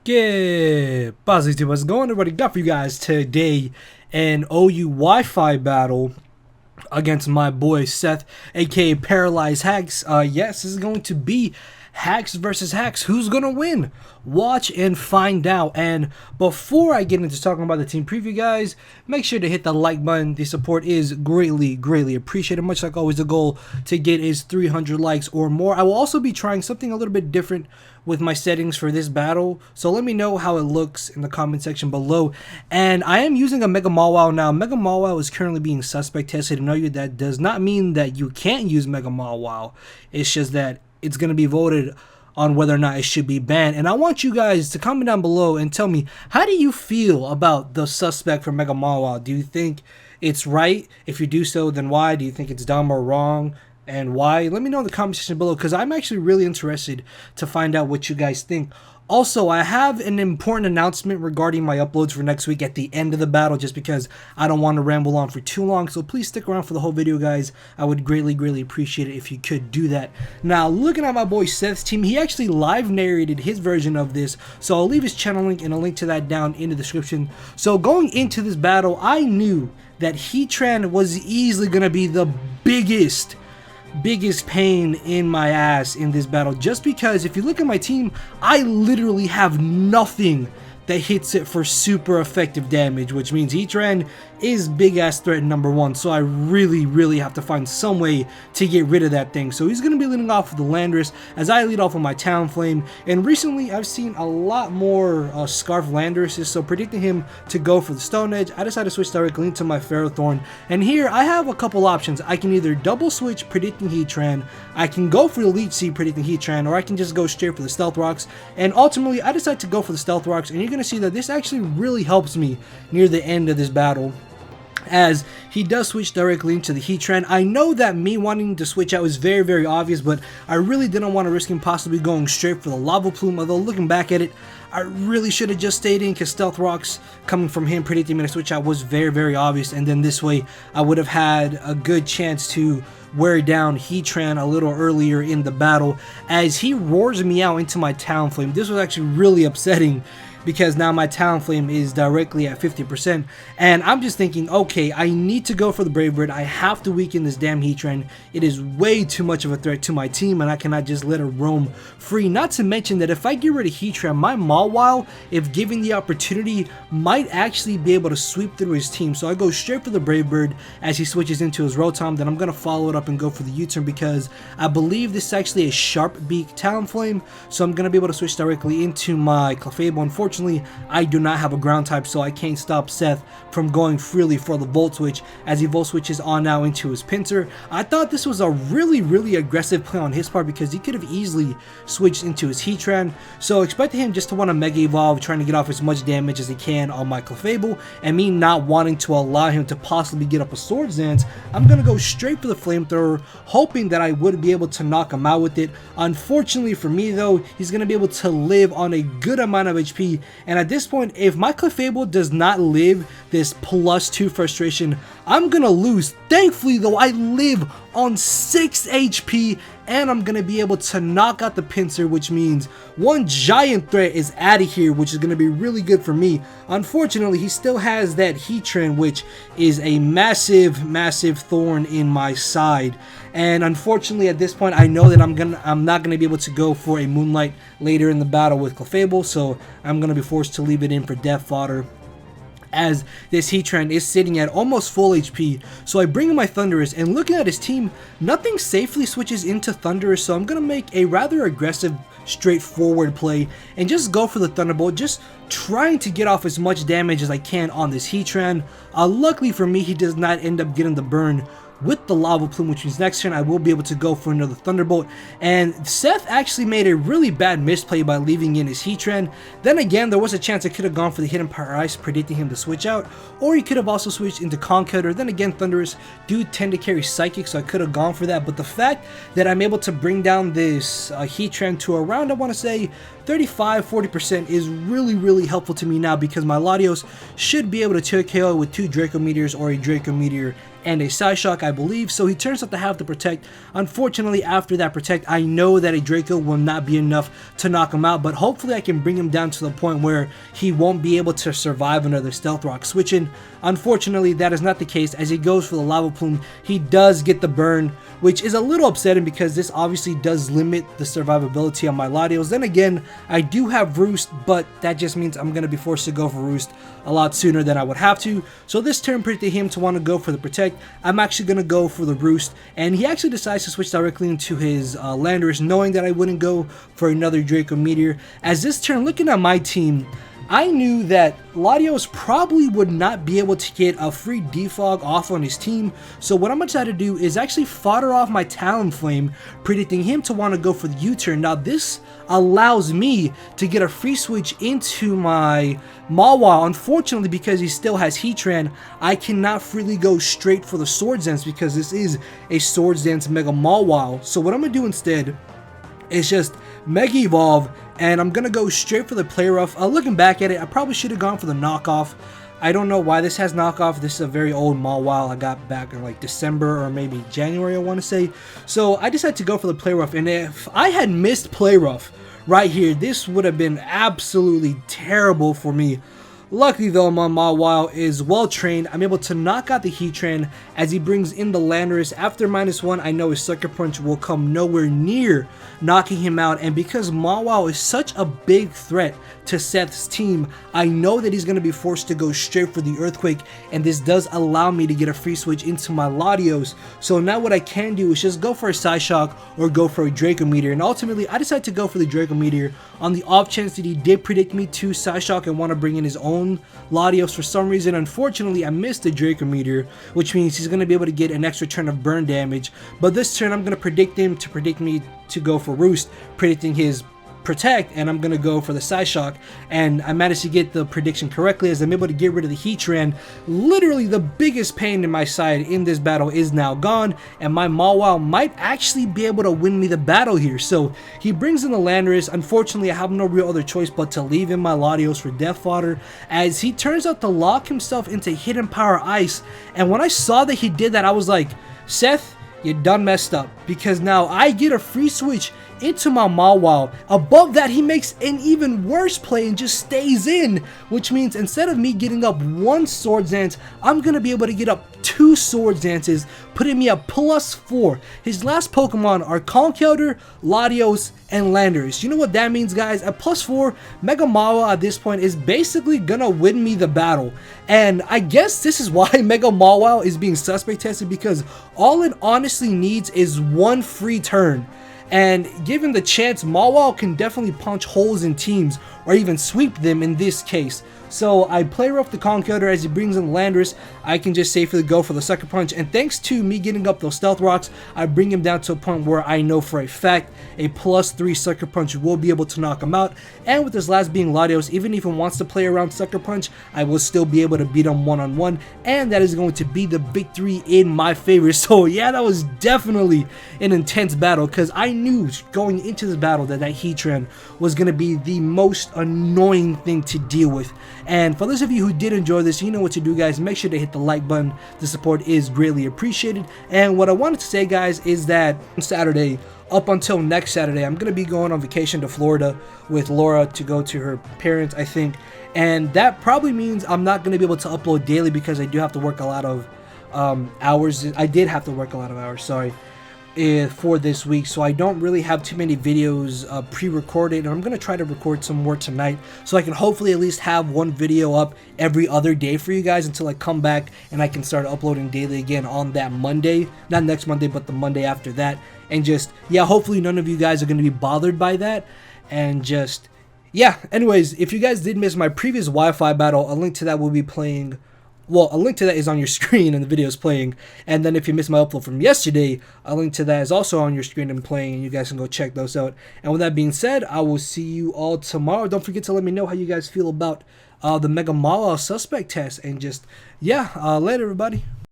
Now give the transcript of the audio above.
Skip! Positive, what's going on? What I got for you guys today? An OU Wi-Fi battle against my boy Seth, aka PRLYZHax. Yes, this is going to be Hax versus Hax. Who's gonna win? Watch and find out. And before I get into talking about the team preview, guys, make sure to hit the like button. The support is greatly appreciated. Much like always, the goal to get is 300 likes or more. I will also be trying something a little bit different with my settings for this battle, so let me know how it looks in the comment section below. And I am using a Mega Mawile now. Mega Mawile is currently being suspect tested. I know you that does not mean that you can't use Mega Mawile. It's just that it's going to be voted on whether or not it should be banned. And I want you guys to comment down below and tell me, how do you feel about the suspect for Mega Mawile? Do you think it's right? If you do so, then why? Do you think it's dumb or wrong? And why? Let me know in the comment section below, because I'm actually really interested to find out what you guys think. Also, I have an important announcement regarding my uploads for next week at the end of the battle, just because I don't want to ramble on for too long. So please stick around for the whole video, guys. I would greatly appreciate it if you could do that. Now, looking at my boy Seth's team, he actually live narrated his version of this, so I'll leave his channel link and a link to that down in the description. So going into this battle, I knew that Heatran was easily going to be the biggest pain in my ass in this battle, just because if you look at my team, I literally have nothing that hits it for super effective damage, which means Heatran is big ass threat number one. So I really have to find some way to get rid of that thing. So he's going to be leading off with the Landorus as I lead off with my Talonflame. And recently I've seen a lot more Scarf Landoruses, so predicting him to go for the Stone Edge, I decided to switch directly into my Ferrothorn. And here I have a couple options. I can either double switch predicting Heatran, I can go for the Leech Seed predicting Heatran, or I can just go straight for the Stealth Rocks. And ultimately I decided to go for the Stealth Rocks, and you're going to see that this actually really helps me near the end of this battle, as he does switch directly into the Heatran. I know that me wanting to switch out is very obvious, but I really didn't want to risk him possibly going straight for the Lava Plume, although looking back at it, I really should have just stayed in, because Stealth Rocks coming from him predicting me to switch out was very obvious, and then this way I would have had a good chance to wear down Heatran a little earlier in the battle, as he roars me out into my Talonflame. This was actually really upsetting, because now my Talonflame is directly at 50%, and I'm just thinking, okay, I need to go for the Brave Bird. I have to weaken this damn Heatran. It is way too much of a threat to my team, and I cannot just let it roam free. Not to mention that if I get rid of Heatran, my Mawile, if given the opportunity, might actually be able to sweep through his team. So I go straight for the Brave Bird as he switches into his Rotom. Then I'm going to follow it up and go for the U-turn, because I believe this is actually a Sharp Beak Talonflame, so I'm going to be able to switch directly into my Clefable. Unfortunately, I do not have a ground type, so I can't stop Seth from going freely for the Volt Switch, as he Volt Switches on now into his Pinsir. I thought this was a really aggressive play on his part, because he could have easily switched into his Heatran, so expecting him just to want to Mega Evolve, trying to get off as much damage as he can on my Clefable, and me not wanting to allow him to possibly get up a Swords Dance, I'm going to go straight for the Flamethrower, hoping that I would be able to knock him out with it. Unfortunately for me though, he's going to be able to live on a good amount of HP, and at this point, if my Clefable does not live this +2 frustration, I'm gonna lose. Thankfully though, I live on 6 HP, and I'm gonna be able to knock out the Pinsir, which means one giant threat is out of here, which is gonna be really good for me. Unfortunately, he still has that Heatran, which is a massive thorn in my side. And unfortunately, at this point, I know that I'm not gonna be able to go for a Moonlight later in the battle with Clefable, so I'm gonna be forced to leave it in for Death Fodder, as this Heatran is sitting at almost full HP. So I bring in my Thundurus, and looking at his team, nothing safely switches into Thundurus, so I'm going to make a rather aggressive, straightforward play and just go for the Thunderbolt, just trying to get off as much damage as I can on this Heatran. Luckily for me, he does not end up getting the burn with the Lava Plume, which means next turn I will be able to go for another Thunderbolt. And Seth actually made a really bad misplay by leaving in his Heatran. Then again, there was a chance I could have gone for the Hidden Power Ice, predicting him to switch out, or he could have also switched into Conkeldurr. Then again, Thundurus do tend to carry Psychic, so I could have gone for that. But the fact that I'm able to bring down this Heatran to around, I want to say, 35-40% is really helpful to me now, because my Latios should be able to 2 KO with 2 Draco Meteors or a Draco Meteor and a Psyshock, I believe. So he turns out to have the Protect. Unfortunately, after that Protect, I know that a Draco will not be enough to knock him out, but hopefully I can bring him down to the point where he won't be able to survive another Stealth Rock switching. Unfortunately, that is not the case. As he goes for the Lava Plume, he does get the burn, which is a little upsetting because this obviously does limit the survivability on my Latios. Then again, I do have Roost, but that just means I'm going to be forced to go for Roost a lot sooner than I would have to. So this turn predicted him to want to go for the Protect. I'm actually going to go for the Roost, and he actually decides to switch directly into his Landorus, knowing that I wouldn't go for another Draco Meteor. As this turn, looking at my team, I knew that Latios probably would not be able to get a free defog off on his team, so what I'm going to try to do is actually fodder off my Talonflame, predicting him to want to go for the U-turn. Now this allows me to get a free switch into my Mawile. Unfortunately, because he still has Heatran, I cannot freely go straight for the Swords Dance because this is a Swords Dance Mega Mawile. So what I'm going to do instead is just Mega Evolve, and I'm gonna go straight for the Play Rough. Looking back at it, I probably should have gone for the knockoff. I don't know why this has knockoff. This is a very old Mawile I got back in like December or maybe January, I want to say. So I decided to go for the Play Rough, and if I had missed Play Rough right here, this would have been absolutely terrible for me. Luckily though, my Mawile is well trained. I'm able to knock out the Heatran as he brings in the Landorus. After -1, I know his Sucker Punch will come nowhere near knocking him out, and because Mawile is such a big threat to Seth's team, I know that he's going to be forced to go straight for the Earthquake, and this does allow me to get a free switch into my Latios. So now what I can do is just go for a Psyshock or go for a Draco Meteor, and ultimately I decided to go for the Draco Meteor on the off chance that he did predict me to Psyshock and want to bring in his own Latios for some reason. Unfortunately, I missed the Draco Meteor, which means he's going to be able to get an extra turn of burn damage, but this turn I'm going to predict him to predict me to go for Roost, predicting his Protect, and I'm going to go for the Psyshock, and I managed to get the prediction correctly as I'm able to get rid of the Heatran. Literally the biggest pain in my side in this battle is now gone, and my Mawile might actually be able to win me the battle here. So he brings in the Landorus. Unfortunately, I have no real other choice but to leave in my Latios for death fodder, as he turns out to lock himself into Hidden Power Ice, and when I saw that he did that, I was like, Seth, you done messed up, because now I get a free switch into my Mawile. Above that, he makes an even worse play and just stays in, which means instead of me getting up one Swords Dance, I'm going to be able to get up 2 Swords Dances, putting me at +4. His last Pokemon are Conkeldurr, Latios, and Landorus. You know what that means, guys? At +4, Mega Mawile at this point is basically gonna win me the battle. And I guess this is why Mega Mawile is being suspect tested, because all it honestly needs is one free turn. And given the chance, Mawile can definitely punch holes in teams or even sweep them in this case. So I play rough the Conkeldurr as he brings in Landorus. I can just safely go for the Sucker Punch, and thanks to me getting up those Stealth Rocks, I bring him down to a point where I know for a fact a +3 Sucker Punch will be able to knock him out. And with his last being Latios, even if he wants to play around Sucker Punch, I will still be able to beat him one-on-one, and that is going to be the victory in my favor. So yeah, that was definitely an intense battle, because I knew going into this battle that Heatran was going to be the most annoying thing to deal with. And for those of you who did enjoy this, you know what to do, guys. Make sure to hit the like button. The support is greatly appreciated. And what I wanted to say, guys, is that on Saturday, up until next Saturday, I'm going to be going on vacation to Florida with Laura to go to her parents, I think. And that probably means I'm not going to be able to upload daily, because I do have to work a lot of hours. I did have to work a lot of hours, sorry, for this week, so I don't really have too many videos pre-recorded, and I'm going to try to record some more tonight so I can hopefully at least have one video up every other day for you guys until I come back and I can start uploading daily again on that Monday, not next Monday but the Monday after that. And just, yeah, hopefully none of you guys are going to be bothered by that. And just, yeah, anyways, if you guys did miss my previous Wi-Fi battle, a link to that will be playing. Well, a link to that is on your screen and the video is playing. And then if you missed my upload from yesterday, a link to that is also on your screen and playing, and you guys can go check those out. And with that being said, I will see you all tomorrow. Don't forget to let me know how you guys feel about the Mega Mawile suspect test. And just, yeah, later, everybody.